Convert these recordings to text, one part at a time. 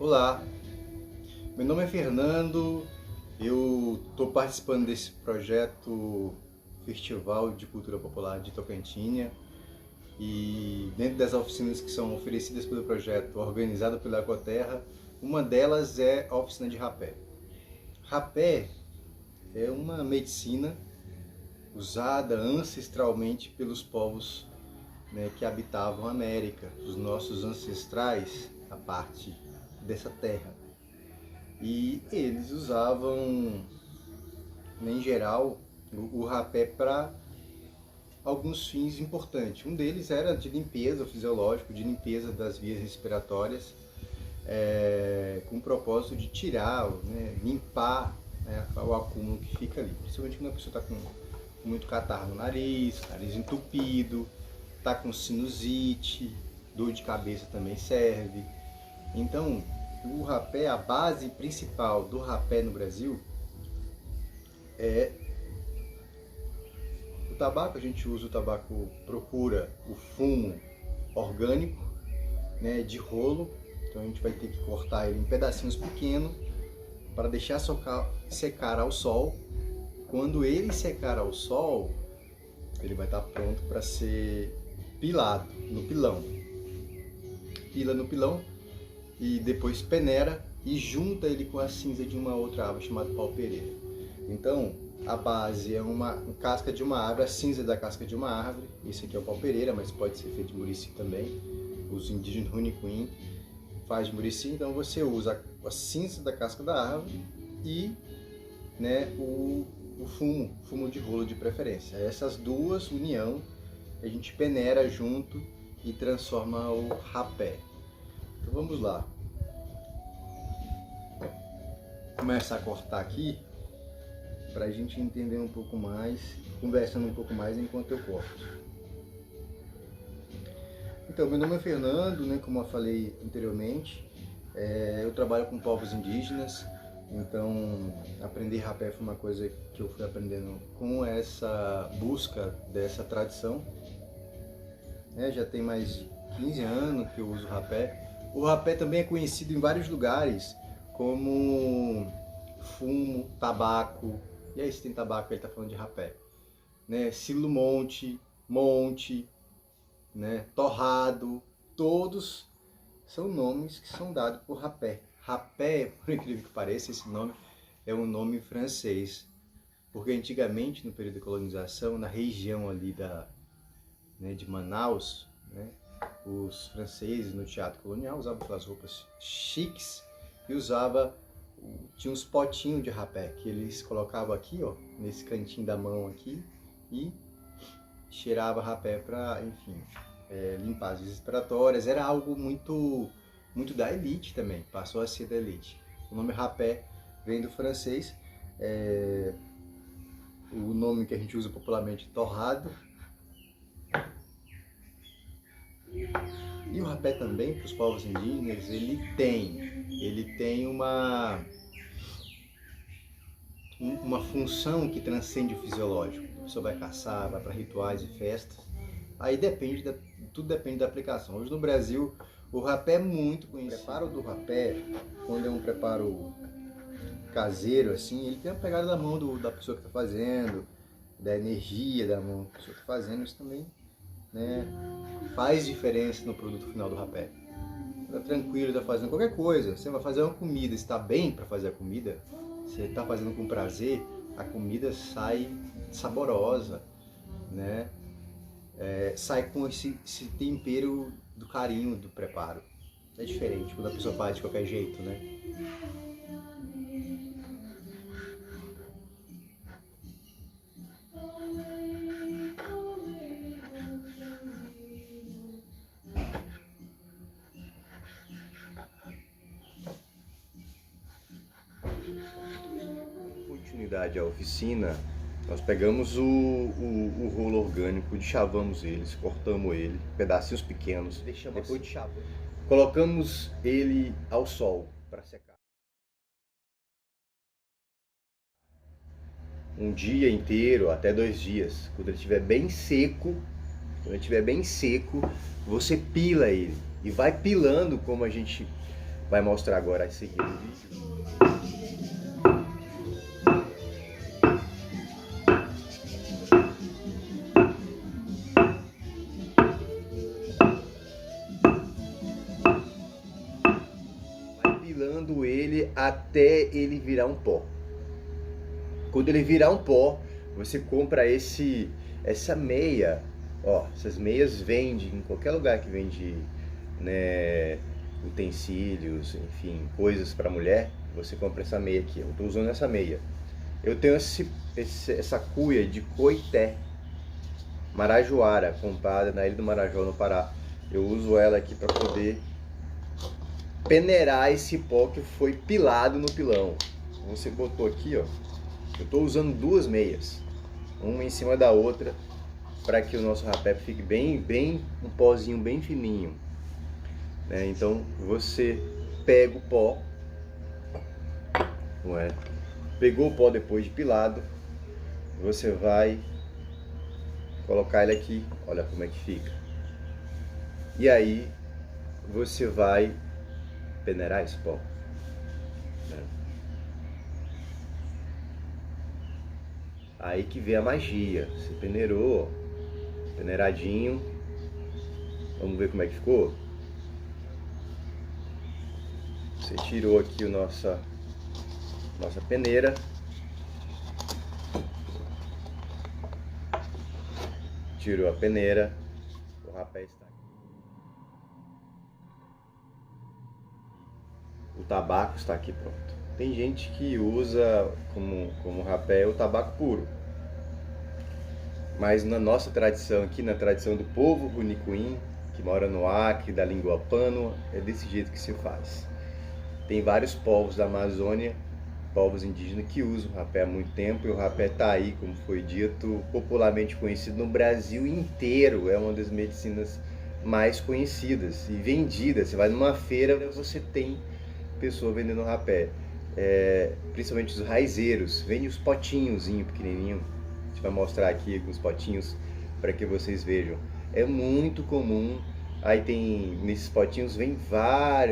Olá, meu nome é Fernando, eu estou participando desse projeto Festival de Cultura Popular de Tocantinha e dentro das oficinas que são oferecidas pelo projeto organizado pela Ecoterra, uma delas é a oficina de rapé. Rapé é uma medicina usada ancestralmente pelos povos, que habitavam a América, os nossos ancestrais, a parte dessa terra. E eles usavam, em geral, o rapé para alguns fins importantes. Um deles era de limpeza fisiológica, de limpeza das vias respiratórias, com o propósito de tirar, limpar, o acúmulo que fica ali. Principalmente quando a pessoa está com muito catarro no nariz entupido, está com sinusite, dor de cabeça também serve. Então, o rapé, a base principal do rapé no Brasil é o tabaco. A gente usa o tabaco, procura o fumo orgânico, de rolo. Então a gente vai ter que cortar ele em pedacinhos pequenos para deixar secar ao sol. Quando ele secar ao sol, ele vai estar pronto para ser pilado no pilão. Pila no pilão e depois peneira e junta ele com a cinza de uma outra árvore chamada pau-pereira. Então, a base é uma casca de uma árvore, a cinza da casca de uma árvore. Esse aqui é o pau-pereira, mas pode ser feito de murici também. Os indígenas Runicuim faz de murici, então você usa a cinza da casca da árvore e o fumo de rolo de preferência. Essas duas união a gente peneira junto e transforma o rapé. Então vamos lá. Começar a cortar aqui para a gente entender um pouco mais, conversando um pouco mais enquanto eu corto. Então, meu nome é Fernando, como eu falei anteriormente, eu trabalho com povos indígenas, então aprender rapé foi uma coisa que eu fui aprendendo com essa busca dessa tradição. Já tem mais de 15 anos que eu uso rapé. O rapé também é conhecido em vários lugares como fumo, tabaco. E aí, se tem tabaco, ele está falando de rapé. Silo monte, torrado, todos são nomes que são dados por rapé. Rapé, por incrível que pareça, esse nome é um nome francês. Porque antigamente, no período de colonização, na região ali de Manaus, os franceses no teatro colonial usavam aquelas roupas chiques e tinha uns potinhos de rapé que eles colocavam aqui, nesse cantinho da mão aqui, e cheirava rapé para, enfim, limpar as vias respiratórias. Era algo muito da elite também, passou a ser da elite. O nome rapé vem do francês, o nome que a gente usa popularmente, torrado. E o rapé também, para os povos indígenas, ele tem uma função que transcende o fisiológico. A pessoa vai caçar, vai para rituais e festas. Aí tudo depende da aplicação. Hoje no Brasil, o rapé é muito conhecido. O preparo do rapé, quando é um preparo caseiro, assim, ele tem a pegada da mão da pessoa que está fazendo, da energia da mão da pessoa que está fazendo. Isso também faz diferença no produto final do rapé. Tá tranquilo, tá fazendo qualquer coisa. Você vai fazer uma comida, está bem para fazer a comida, você está fazendo com prazer, a comida sai saborosa, sai com esse tempero do carinho do preparo. É diferente quando a pessoa faz de qualquer jeito, Continuidade à oficina, nós pegamos o rolo orgânico, deschavamos eles, cortamos ele, pedacinhos pequenos, depois de chavar, colocamos ele ao sol para secar. Um dia inteiro, até 2 dias. Quando ele estiver bem seco, você pila ele e vai pilando como a gente vai mostrar agora a seguir no vídeo. Vai pilando ele até ele virar um pó. Quando ele virar um pó, você compra essa meia. Ó, essas meias vendem em qualquer lugar que vende, né, utensílios, enfim, coisas para mulher. Você compra essa meia aqui. Eu estou usando essa meia. Eu tenho essa cuia de coité marajoara, comprada na Ilha do Marajó, no Pará. Eu uso ela aqui para poder peneirar esse pó que foi pilado no pilão. Você botou aqui, ó. Eu estou usando duas meias, uma em cima da outra, para que o nosso rapé fique bem um pozinho bem fininho, né? Então você pega o pó, não é? Pegou o pó depois de pilado, você vai colocar ele aqui, olha como é que fica. E aí você vai peneirar esse pó, né? Aí que vem a magia. Você peneirou, peneiradinho. Vamos ver como é que ficou. Você tirou aqui nossa peneira. Tirou a peneira. O rapé está aqui. O tabaco está aqui pronto. Tem gente que usa como rapé o tabaco puro. Mas na nossa tradição aqui, na tradição do povo Runicuim, que mora no Acre, da língua pano, é desse jeito que se faz. Tem vários povos da Amazônia, povos indígenas, que usam o rapé há muito tempo, e o rapé está aí, como foi dito, popularmente conhecido no Brasil inteiro. É uma das medicinas mais conhecidas e vendidas. Você vai numa feira, você tem pessoa vendendo rapé. Principalmente os raizeiros, vende os potinhos pequenininho. A gente vai mostrar aqui alguns potinhos para que vocês vejam. É muito comum. Aí tem, nesses potinhos vem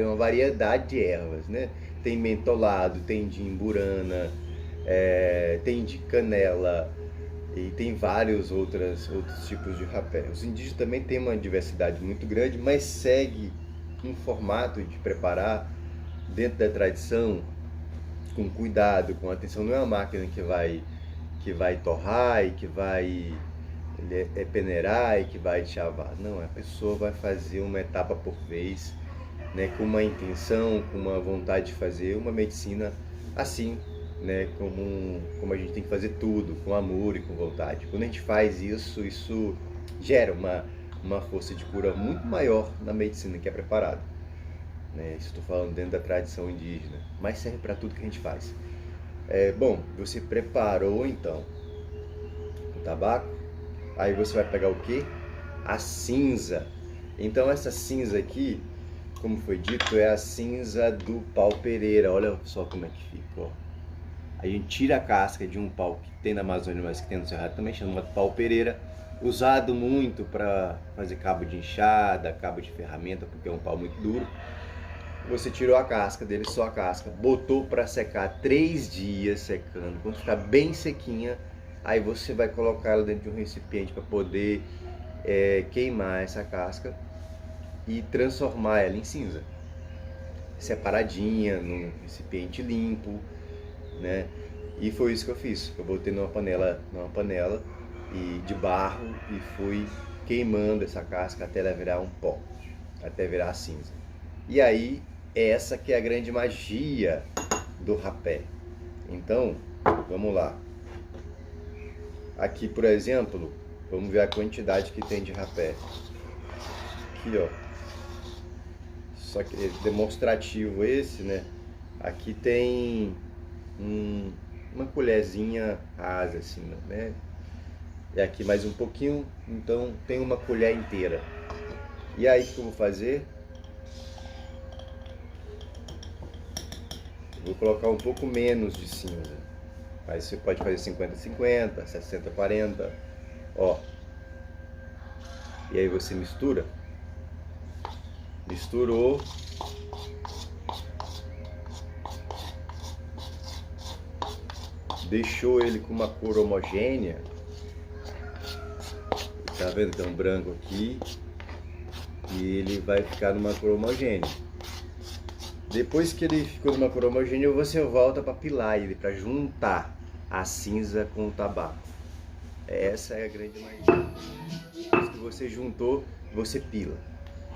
uma variedade de ervas, né? Tem mentolado, tem de imburana, tem de canela e tem vários outros tipos de rapé. Os indígenas também têm uma diversidade muito grande, mas segue um formato de preparar dentro da tradição, com cuidado, com atenção. Não é uma máquina que vai torrar e que vai peneirar e que vai chavar. Não, a pessoa vai fazer uma etapa por vez, né, com uma intenção, com uma vontade de fazer uma medicina assim, né, como a gente tem que fazer tudo, com amor e com vontade. Quando a gente faz isso, isso gera uma força de cura muito maior na medicina que é preparada. Isso estou falando dentro da tradição indígena, mas serve para tudo que a gente faz. Bom, você preparou então o tabaco, aí você vai pegar o que? A cinza. Então essa cinza aqui, como foi dito, é a cinza do pau pereira. Olha só como é que fica, ó. A gente tira a casca de um pau que tem na Amazônia, mas que tem no Cerrado também, chama pau pereira, usado muito para fazer cabo de enxada, cabo de ferramenta, porque é um pau muito duro. Você tirou a casca dele, só a casca, botou para secar 3 dias secando. Quando ficar bem sequinha, aí você vai colocar ela dentro de um recipiente para poder queimar essa casca e transformar ela em cinza, separadinha, num recipiente limpo, né? E foi isso que eu fiz. Eu botei numa panela de barro e fui queimando essa casca até ela virar um pó, até virar cinza. E aí, essa que é a grande magia do rapé. Então, vamos lá. Aqui, por exemplo, vamos ver a quantidade que tem de rapé. Aqui, ó. Só que é demonstrativo esse, né? Aqui tem uma colherzinha rasa, assim, né? E aqui mais um pouquinho, então tem uma colher inteira. E aí, o que eu vou fazer? Vou colocar um pouco menos de cinza. Aí você pode fazer 50-50, 60-40, ó. E aí você mistura. Misturou. deixou ele com uma cor homogênea, tá vendo? Tem um branco aqui e ele vai ficar numa cor homogênea. Depois que ele ficou numa cor homogênea, você volta para pilar ele, para juntar a cinza com o tabaco. Essa é a grande magia. Depois que você juntou, você pila.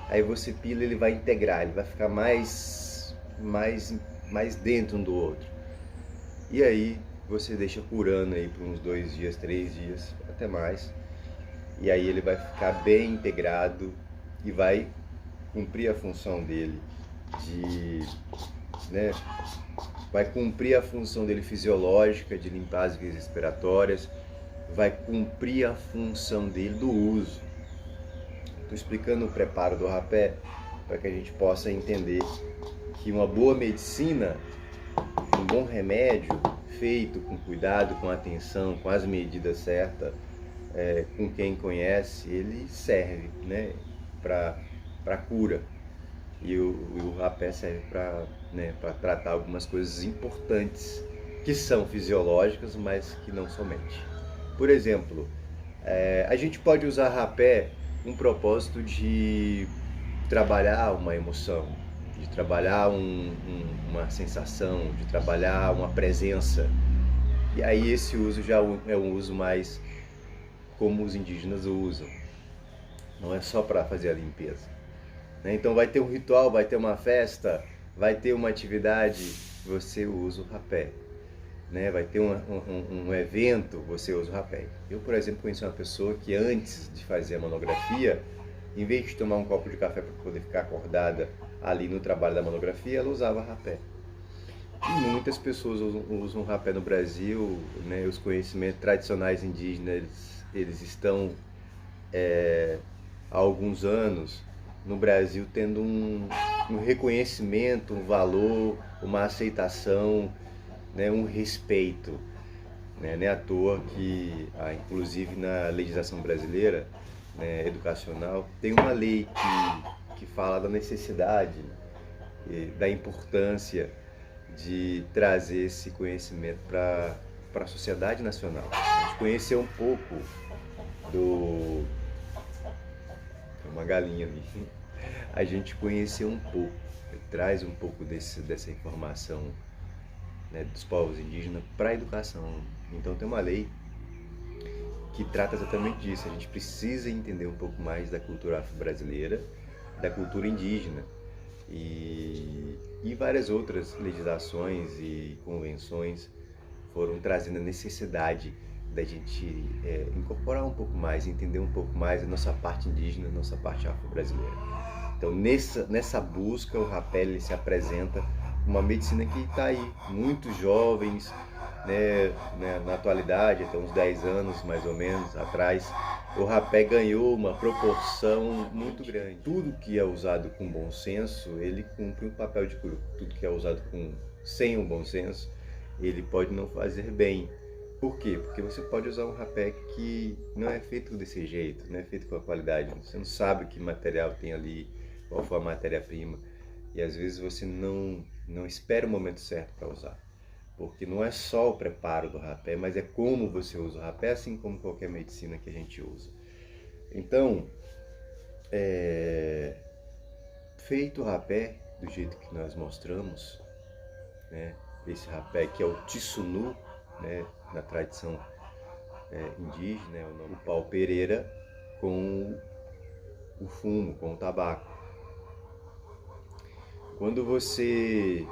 Aí você pila, ele vai integrar, ele vai ficar mais dentro um do outro. E aí você deixa curando aí por uns 2 dias, 3 dias, até mais. E aí ele vai ficar bem integrado e vai cumprir a função dele vai cumprir a função dele fisiológica de limpar as vias respiratórias, vai cumprir a função dele do uso. Estou explicando o preparo do rapé para que a gente possa entender que uma boa medicina, um bom remédio feito com cuidado, com atenção, com as medidas certas, com quem conhece, ele serve, né, para cura. E o rapé serve para tratar algumas coisas importantes que são fisiológicas, mas que não somente. Por exemplo, a gente pode usar rapé com o propósito de trabalhar uma emoção, de trabalhar uma sensação, de trabalhar uma presença. E aí esse uso já é um uso mais como os indígenas usam. Não é só para fazer a limpeza. Então vai ter um ritual, vai ter uma festa, vai ter uma atividade, você usa o rapé. Vai ter um evento, você usa o rapé. Eu, por exemplo, conheci uma pessoa que antes de fazer a monografia, em vez de tomar um copo de café para poder ficar acordada ali no trabalho da monografia, ela usava rapé. E muitas pessoas usam rapé no Brasil, os conhecimentos tradicionais indígenas, eles estão há alguns anos no Brasil tendo um reconhecimento, um valor, uma aceitação, um respeito. Não é à toa que, inclusive na legislação brasileira, educacional, tem uma lei que fala da necessidade, da importância de trazer esse conhecimento para a sociedade nacional. A gente conhecer um pouco uma galinha ali. A gente conhecer um pouco, traz um pouco dessa informação, dos povos indígenas para a educação. Então tem uma lei que trata exatamente disso. A gente precisa entender um pouco mais da cultura afro-brasileira, da cultura indígena e várias outras legislações e convenções foram trazendo a necessidade da gente incorporar um pouco mais, entender um pouco mais a nossa parte indígena, a nossa parte afro-brasileira. Então, nessa busca, o rapé ele se apresenta uma medicina que está aí, muitos jovens, na atualidade, até uns 10 anos mais ou menos atrás, o rapé ganhou uma proporção muito grande. Tudo que é usado com bom senso, ele cumpre um papel de cura. Tudo que é usado sem o bom senso, ele pode não fazer bem. Por quê? Porque você pode usar um rapé que não é feito desse jeito, não é feito com a qualidade. Você não sabe que material tem ali, qual foi a matéria-prima. E às vezes você não espera o momento certo para usar. Porque não é só o preparo do rapé, mas é como você usa o rapé, assim como qualquer medicina que a gente usa. Então, feito o rapé do jeito que nós mostramos, esse rapé que é o Tissunu, na tradição indígena, o pau pereira com o fumo, com o tabaco. Quando você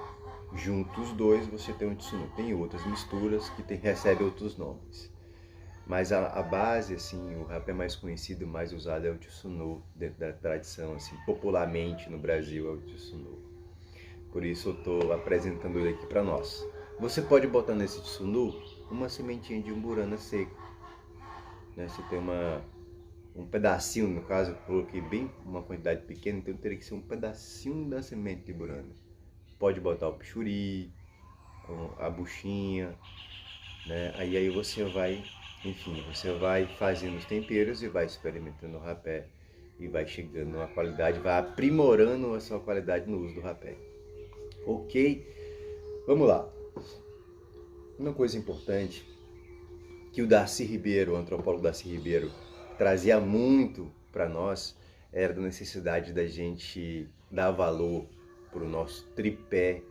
junta os dois, você tem um tissunu. Tem outras misturas que recebem outros nomes. Mas a base, assim, o rapé mais conhecido, mais usado é o tissunu, dentro da tradição, assim, popularmente no Brasil é o tissunu. Por isso eu estou apresentando ele aqui para nós. Você pode botar nesse tissunu uma sementinha de umburana seca. Você tem um pedacinho, no caso eu coloquei bem uma quantidade pequena, então teria que ser um pedacinho da semente de umburana. Pode botar o pichuri, a buchinha, aí você vai, você vai fazendo os temperos e vai experimentando o rapé e vai chegando numa qualidade, vai aprimorando a sua qualidade no uso do rapé. Ok? Vamos lá. Uma coisa importante que o Darcy Ribeiro, o antropólogo Darcy Ribeiro, trazia muito para nós era da necessidade da gente dar valor para o nosso tripé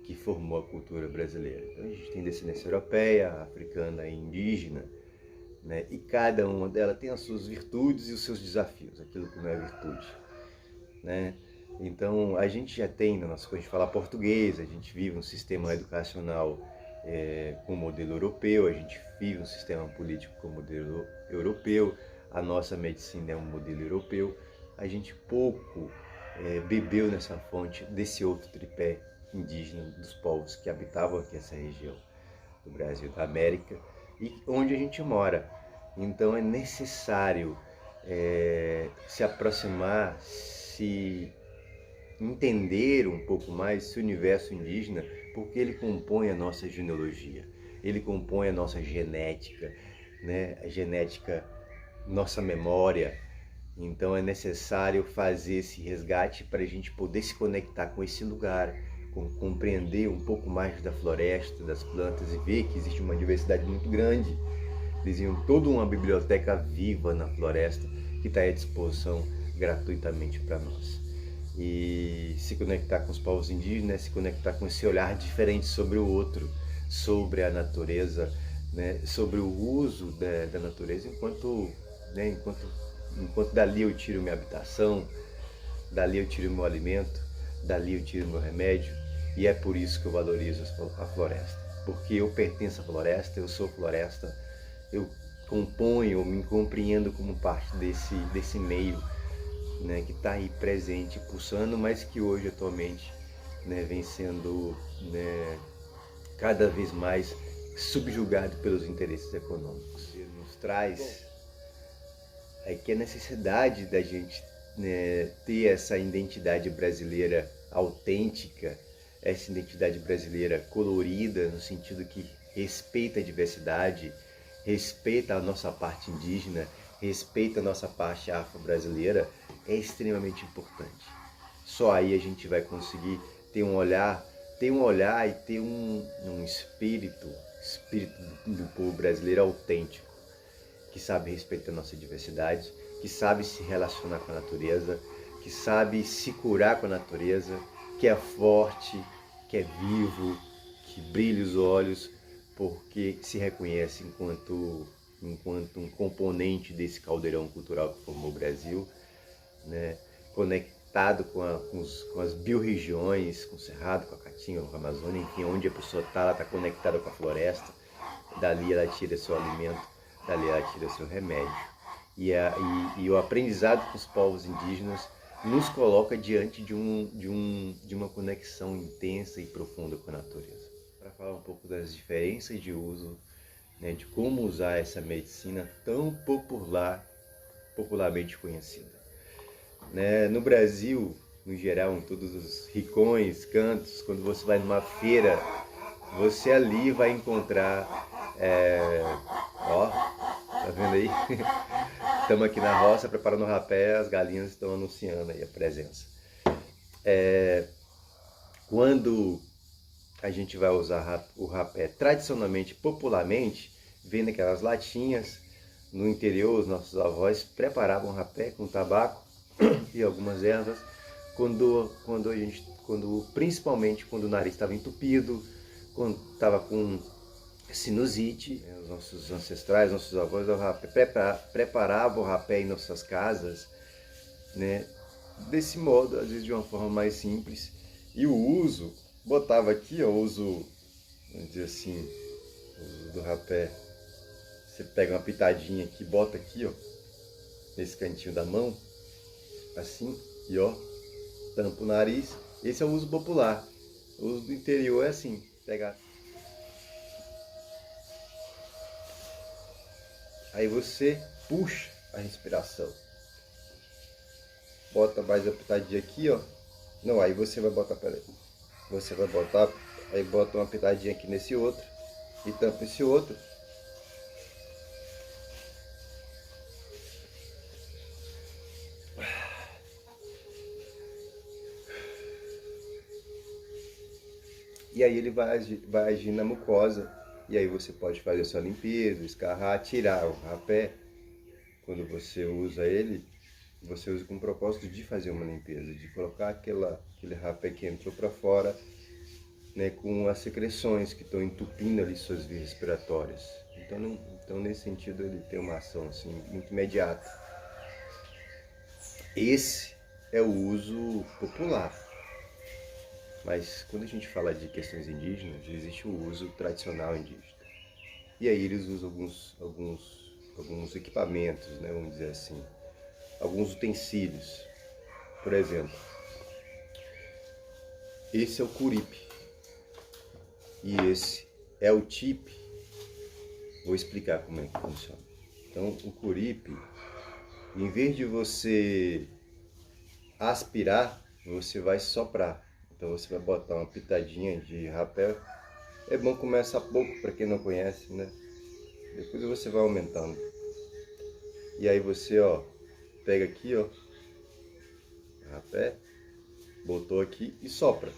que formou a cultura brasileira. Então a gente tem descendência europeia, africana e indígena, né? E cada uma delas tem as suas virtudes e os seus desafios, aquilo que não é virtude, né? Então a gente já tem, na nossa coisa de falar português, a gente vive um sistema educacional com modelo europeu, a gente vive um sistema político com modelo europeu, a nossa medicina é um modelo europeu, a gente pouco bebeu nessa fonte desse outro tripé indígena dos povos que habitavam aqui essa região do Brasil, da América, e onde a gente mora. Então é necessário se aproximar, se entender um pouco mais esse universo indígena, porque ele compõe a nossa genealogia, ele compõe a nossa genética, né? A genética, nossa memória. Então é necessário fazer esse resgate para a gente poder se conectar com esse lugar, compreender um pouco mais da floresta, das plantas e ver que existe uma diversidade muito grande. Desenham toda uma biblioteca viva na floresta que está à disposição gratuitamente para nós. E se conectar com os povos indígenas, se conectar com esse olhar diferente sobre o outro, sobre a natureza, né? Sobre o uso da natureza enquanto dali eu tiro minha habitação, dali eu tiro meu alimento, dali eu tiro meu remédio, e é por isso que eu valorizo a floresta, porque eu pertenço à floresta, eu sou floresta, eu componho, eu me compreendo como parte desse meio, né, que está aí presente, pulsando, mas que hoje atualmente, né, vem sendo, né, cada vez mais subjugado pelos interesses econômicos. Ele nos traz que a necessidade da gente, né, ter essa identidade brasileira autêntica, essa identidade brasileira colorida, no sentido que respeita a diversidade, respeita a nossa parte indígena, respeita a nossa parte afro-brasileira, é extremamente importante. Só aí a gente vai conseguir ter um olhar e ter um espírito do povo brasileiro autêntico, que sabe respeitar a nossa diversidade, que sabe se relacionar com a natureza, que sabe se curar com a natureza, que é forte, que é vivo, que brilha os olhos, porque se reconhece enquanto um componente desse caldeirão cultural que formou o Brasil, né? Conectado com as biorregiões, com o Cerrado, com a Caatinga, com a Amazônia, enfim, onde a pessoa está, ela está conectada com a floresta, dali ela tira seu alimento, dali ela tira seu remédio. E o aprendizado com os povos indígenas nos coloca diante de uma conexão intensa e profunda com a natureza. Para falar um pouco das diferenças de uso, né, de como usar essa medicina tão popularmente conhecida. Né, no Brasil, no geral, em todos os rincões, cantos, quando você vai numa feira, você ali vai encontrar, tá vendo aí? Estamos aqui na roça preparando o rapé, as galinhas estão anunciando aí a presença. Quando a gente vai usar o rapé tradicionalmente, popularmente, vem naquelas latinhas. No interior, os nossos avós preparavam rapé com tabaco e algumas ervas, principalmente quando o nariz estava entupido, quando estava com sinusite. Os nossos ancestrais, nossos avós preparavam o rapé em nossas casas, né? Desse modo, às vezes de uma forma mais simples. E o uso, botava aqui, ó, o uso, vamos dizer assim, o uso do rapé. Você pega uma pitadinha aqui, bota aqui, ó, nesse cantinho da mão, assim, e ó, tampa o nariz. Esse é o uso popular. O uso do interior é assim, pegar. Aí você puxa a respiração. Bota mais a pitadinha aqui, ó. Não, aí você vai botar, peraí. Você vai botar, aí bota uma pitadinha aqui nesse outro e tampa esse outro. E aí ele vai agir na mucosa E aí você pode fazer a sua limpeza, escarrar, tirar o rapé. Quando você usa ele, você usa com o propósito de fazer uma limpeza, de colocar aquele rapé que entrou para fora, né, com as secreções que estão entupindo ali suas vias respiratórias. Então, nesse sentido, ele tem uma ação assim, muito imediata. Esse é o uso popular. Mas quando a gente fala de questões indígenas, existe o uso tradicional indígena. E aí eles usam alguns equipamentos, né, vamos dizer assim, alguns utensílios. Por exemplo, esse é o curipe e esse é o tipe. Vou explicar como é que funciona. Então, o curipe, em vez de você aspirar, você vai soprar. Então você vai botar uma pitadinha de rapé. É bom começar pouco para quem não conhece, né? Depois você vai aumentando. E aí você, ó, pega aqui, ó, rapé, botou aqui e sopra.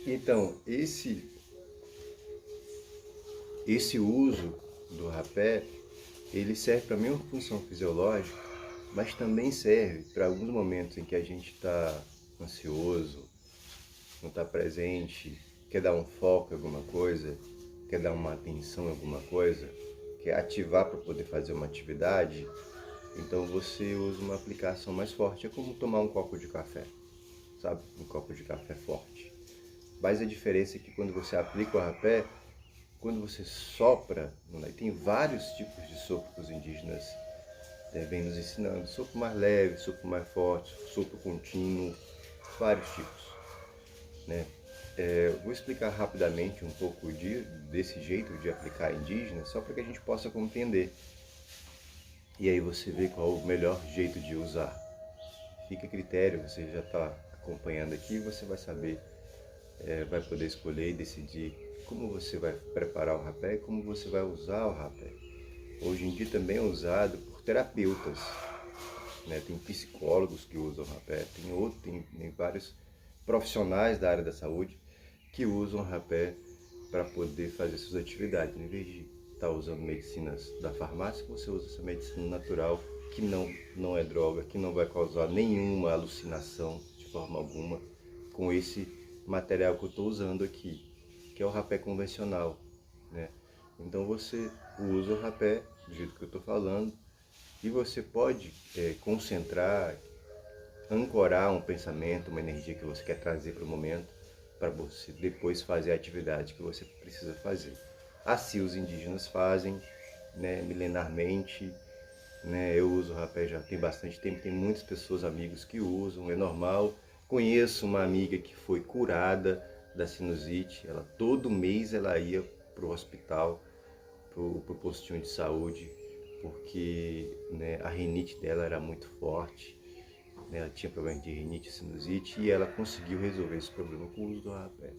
Então, esse uso do rapé, ele serve para a mesma função fisiológica, mas também serve para alguns momentos em que a gente está ansioso, não está presente, quer dar um foco em alguma coisa, quer dar uma atenção em alguma coisa, quer ativar para poder fazer uma atividade. Então você usa uma aplicação mais forte. É como tomar um copo de café, sabe? Um copo de café forte. Mas a diferença é que quando você aplica o rapé, quando você sopra, tem vários tipos de sopro que os indígenas vêm nos ensinando. Sopro mais leve, sopro mais forte, sopro contínuo, vários tipos, né? Vou explicar rapidamente um pouco desse jeito de aplicar indígena, só para que a gente possa compreender. E aí você vê qual o melhor jeito de usar. Fica a critério, você já está acompanhando aqui, você vai saber, vai poder escolher e decidir como você vai preparar o rapé e como você vai usar o rapé. Hoje em dia também é usado por terapeutas, né? Tem psicólogos que usam o rapé, tem vários profissionais da área da saúde que usam o rapé para poder fazer suas atividades. Em vez de estar usando medicinas da farmácia, você usa essa medicina natural que não é droga, que não vai causar nenhuma alucinação de forma alguma com esse material que eu estou usando aqui, que é o rapé convencional, né? Então você usa o rapé do jeito que eu estou falando e você pode concentrar, ancorar um pensamento, uma energia que você quer trazer para o momento, para você depois fazer a atividade que você precisa fazer. Assim os indígenas fazem, né, milenarmente, né? Eu uso o rapé já tem bastante tempo, tem muitas pessoas, amigos que usam, é normal. Conheço uma amiga que foi curada da sinusite, ela todo mês ela ia para o hospital, para o postinho de saúde, porque, né, a rinite dela era muito forte, né, ela tinha problema de rinite e sinusite e ela conseguiu resolver esse problema com o uso do rapé.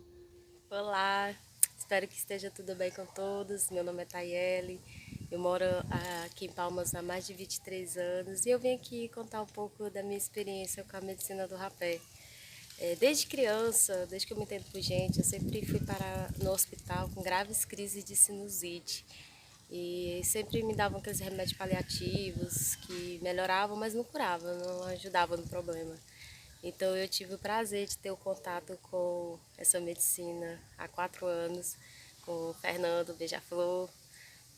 Olá, espero que esteja tudo bem com todos. Meu nome é Tayele, eu moro aqui em Palmas há mais de 23 anos e eu vim aqui contar um pouco da minha experiência com a medicina do rapé. Desde criança, desde que eu me entendo por gente, eu sempre fui parar no hospital com graves crises de sinusite. E sempre me davam aqueles remédios paliativos que melhoravam, mas não curavam, não ajudavam no problema. Então eu tive o prazer de ter o contato com essa medicina há 4 anos, com o Fernando Beija-Flor.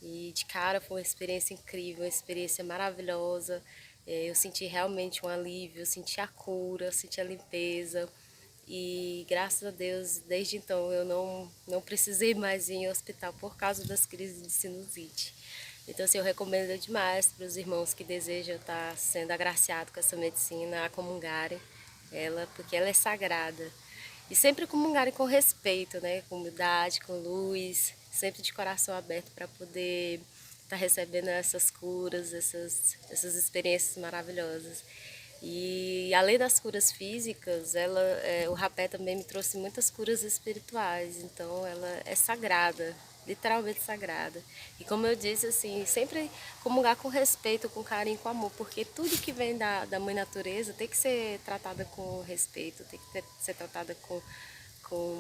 E de cara foi uma experiência incrível, uma experiência maravilhosa. Eu senti realmente um alívio, eu senti a cura, eu senti a limpeza. E graças a Deus, desde então eu não precisei mais ir ao hospital por causa das crises de sinusite. Então, assim, eu recomendo demais para os irmãos que desejam estar sendo agraciados com essa medicina a comungarem ela, porque ela é sagrada. E sempre comungarem com respeito, né? Com humildade, com luz, sempre de coração aberto para poder estar recebendo essas curas, essas experiências maravilhosas. E além das curas físicas, o rapé também me trouxe muitas curas espirituais. Então ela é sagrada, literalmente sagrada. E como eu disse, assim, sempre comungar com respeito, com carinho, com amor, porque tudo que vem da mãe natureza tem que ser tratada com respeito, tem que ser tratada com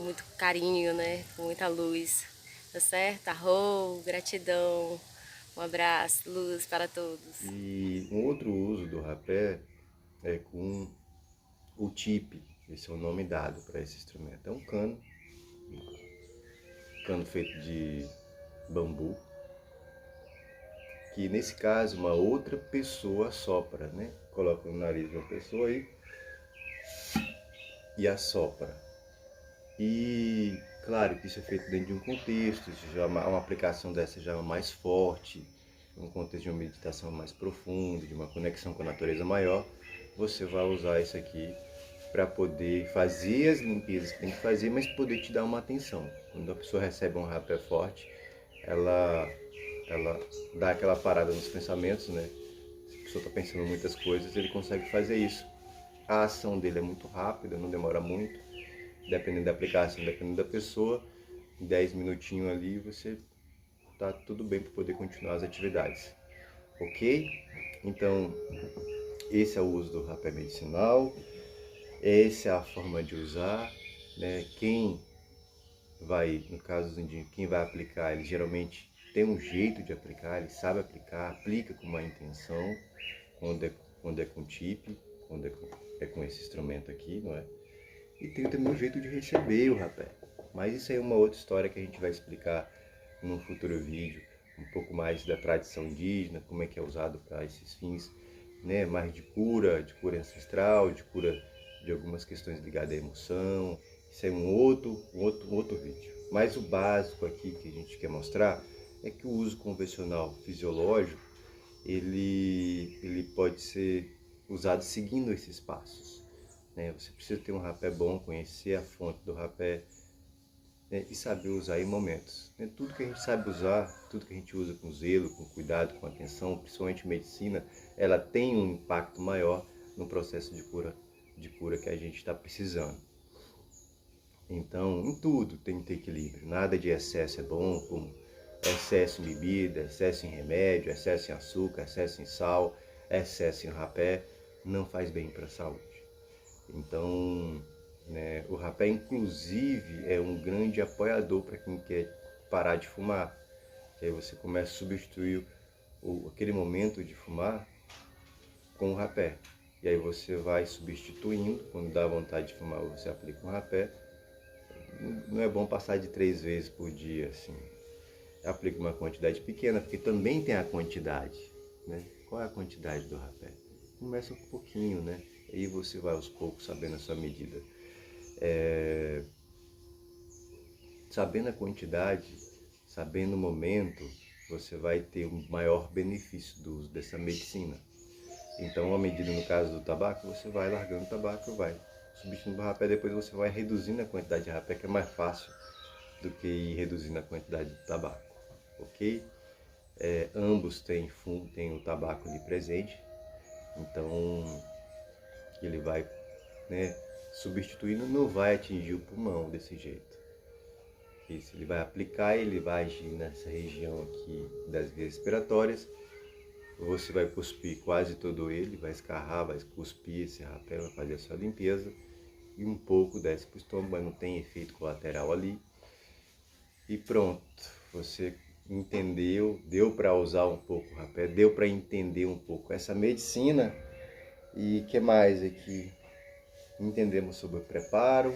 muito carinho, né? Com muita luz. Tá certo? Arro, gratidão. Um abraço, luz para todos. E um outro uso do rapé é com o tipe, esse é o nome dado para esse instrumento. É um cano feito de bambu, que nesse caso uma outra pessoa assopra, né? Coloca no nariz de uma pessoa aí e assopra. E claro que isso é feito dentro de um contexto, isso já uma aplicação dessa já é mais forte, um contexto de uma meditação mais profunda, de uma conexão com a natureza maior, você vai usar isso aqui para poder fazer as limpezas que tem que fazer, mas poder te dar uma atenção. Quando a pessoa recebe um rapé forte, ela dá aquela parada nos pensamentos, né? Se a pessoa está pensando em muitas coisas, ele consegue fazer isso. A ação dele é muito rápida, não demora muito, dependendo da aplicação, dependendo da pessoa, em 10 minutinhos ali você tá tudo bem para poder continuar as atividades. Ok? Então, esse é o uso do rapé medicinal, essa é a forma de usar, né? Quem vai, no caso dos indígenas, quem vai aplicar, ele geralmente tem um jeito de aplicar, ele sabe aplicar, aplica com uma intenção, quando é com tipe, quando é com esse instrumento aqui, não é? E tem também um jeito de receber o rapé. Mas isso aí é uma outra história que a gente vai explicar num futuro vídeo, um pouco mais da tradição indígena, como é que é usado para esses fins, né? Mais de cura ancestral, de cura de algumas questões ligadas à emoção. Isso é um outro vídeo. Mas o básico aqui que a gente quer mostrar é que o uso convencional fisiológico, ele pode ser usado seguindo esses passos. Você precisa ter um rapé bom, conhecer a fonte do rapé, né, e saber usar em momentos. Tudo que a gente sabe usar, tudo que a gente usa com zelo, com cuidado, com atenção, principalmente medicina, ela tem um impacto maior no processo de cura que a gente está precisando. Então, em tudo tem que ter equilíbrio. Nada de excesso é bom, como excesso em bebida, excesso em remédio, excesso em açúcar, excesso em sal, excesso em rapé, não faz bem para a saúde. Então, né, o rapé, inclusive, é um grande apoiador para quem quer parar de fumar. Que aí você começa a substituir aquele momento de fumar com o rapé. E aí você vai substituindo, quando dá vontade de fumar, você aplica um rapé. Não é bom passar de 3 vezes por dia, assim. Aplica uma quantidade pequena, porque também tem a quantidade, né? Qual é a quantidade do rapé? Começa um pouquinho, né? Aí você vai aos poucos sabendo a sua medida. Sabendo a quantidade, sabendo o momento, você vai ter um maior benefício do uso dessa medicina. Então, à medida, no caso do tabaco, você vai largando o tabaco, vai substituindo o rapé, depois você vai reduzindo a quantidade de rapé, que é mais fácil do que ir reduzindo a quantidade de tabaco, ok? Ambos têm o tabaco ali presente, então ele vai, né, substituindo, não vai atingir o pulmão desse jeito. Isso, ele vai aplicar, ele vai agir nessa região aqui das vias respiratórias. Você vai cuspir quase todo ele, vai escarrar, vai cuspir esse rapé, vai fazer a sua limpeza. E um pouco desce para o estômago, mas não tem efeito colateral ali. E pronto, você entendeu, deu para usar um pouco o rapé, deu para entender um pouco essa medicina. E o que mais aqui? Entendemos sobre o preparo,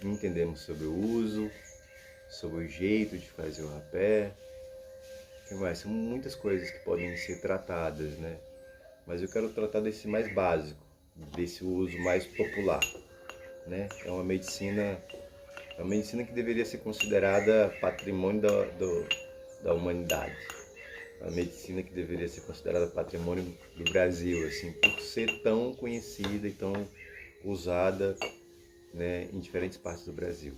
entendemos sobre o uso, sobre o jeito de fazer o rapé. O que mais? São muitas coisas que podem ser tratadas, né? Mas eu quero tratar desse mais básico, desse uso mais popular, né? É uma medicina que deveria ser considerada patrimônio da humanidade. A medicina que deveria ser considerada patrimônio do Brasil, assim, por ser tão conhecida e tão usada, né, em diferentes partes do Brasil.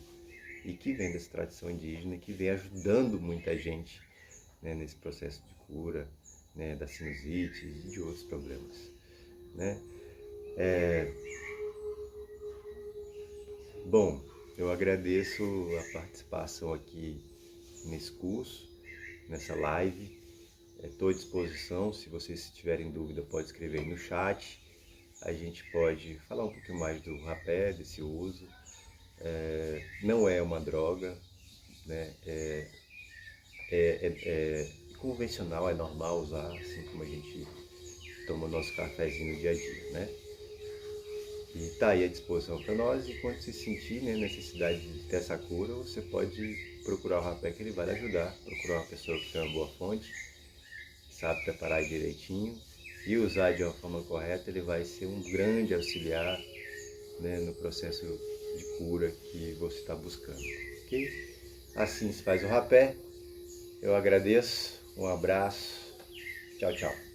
E que vem dessa tradição indígena, que vem ajudando muita gente, né, nesse processo de cura, né, da sinusite e de outros problemas. né? Bom, eu agradeço a participação aqui nesse curso, nessa live. Estou à disposição, se vocês tiverem dúvida pode escrever aí no chat. A gente pode falar um pouquinho mais do rapé, desse uso. Não é uma droga, né? É convencional, é normal usar, assim como a gente toma o nosso cafezinho no dia a dia, né? E está aí à disposição para nós, e quando se sentir, né, necessidade de ter essa cura, você pode procurar o rapé, que ele vai lhe ajudar. Procurar uma pessoa que tem uma boa fonte, sabe preparar direitinho e usar de uma forma correta, ele vai ser um grande auxiliar, né, no processo de cura que você está buscando, ok? Assim se faz o rapé. Eu agradeço, um abraço, tchau, tchau.